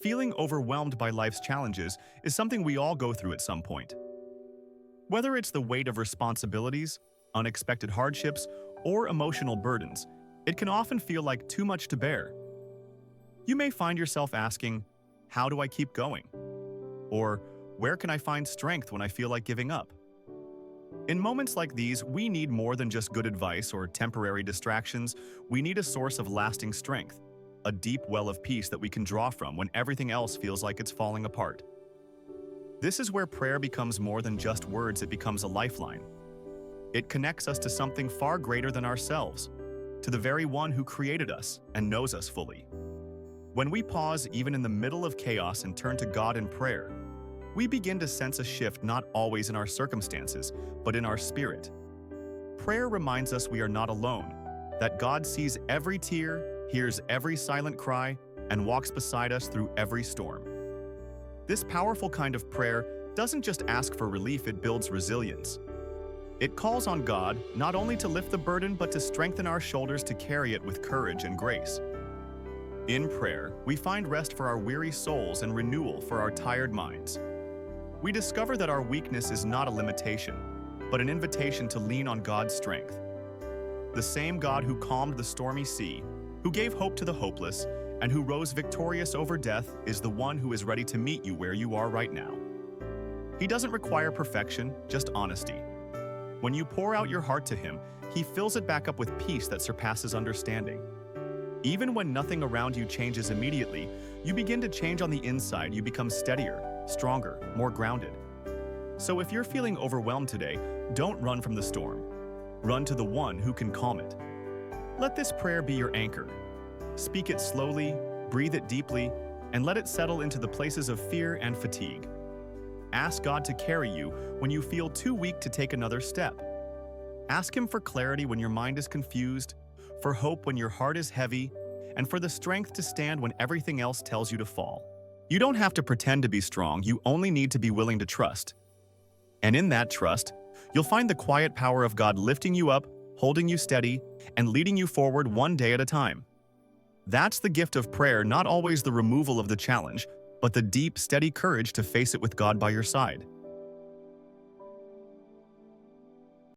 Feeling overwhelmed by life's challenges is something we all go through at some point. Whether it's the weight of responsibilities, unexpected hardships, or emotional burdens, it can often feel like too much to bear. You may find yourself asking, "How do I keep going?" Or, "Where can I find strength when I feel like giving up?" In moments like these, we need more than just good advice or temporary distractions. We need a source of lasting strength, a deep well of peace that we can draw from when everything else feels like it's falling apart. This is where prayer becomes more than just words, it becomes a lifeline. It connects us to something far greater than ourselves, to the very one who created us and knows us fully. When we pause even in the middle of chaos and turn to God in prayer, we begin to sense a shift not always in our circumstances, but in our spirit. Prayer reminds us we are not alone, that God sees every tear, hears every silent cry, and walks beside us through every storm. This powerful kind of prayer doesn't just ask for relief, it builds resilience. It calls on God not only to lift the burden, but to strengthen our shoulders to carry it with courage and grace. In prayer, we find rest for our weary souls and renewal for our tired minds. We discover that our weakness is not a limitation, but an invitation to lean on God's strength. The same God who calmed the stormy sea, who gave hope to the hopeless, and who rose victorious over death is the one who is ready to meet you where you are right now. He doesn't require perfection, just honesty. When you pour out your heart to Him, He fills it back up with peace that surpasses understanding. Even when nothing around you changes immediately, you begin to change on the inside. You become steadier, stronger, more grounded. So if you're feeling overwhelmed today, don't run from the storm. Run to the one who can calm it. Let this prayer be your anchor. Speak it slowly, breathe it deeply, and let it settle into the places of fear and fatigue. Ask God to carry you when you feel too weak to take another step. Ask Him for clarity when your mind is confused, for hope when your heart is heavy, and for the strength to stand when everything else tells you to fall. You don't have to pretend to be strong, you only need to be willing to trust. And in that trust, you'll find the quiet power of God lifting you up, holding you steady, and leading you forward one day at a time. That's the gift of prayer, not always the removal of the challenge, but the deep, steady courage to face it with God by your side.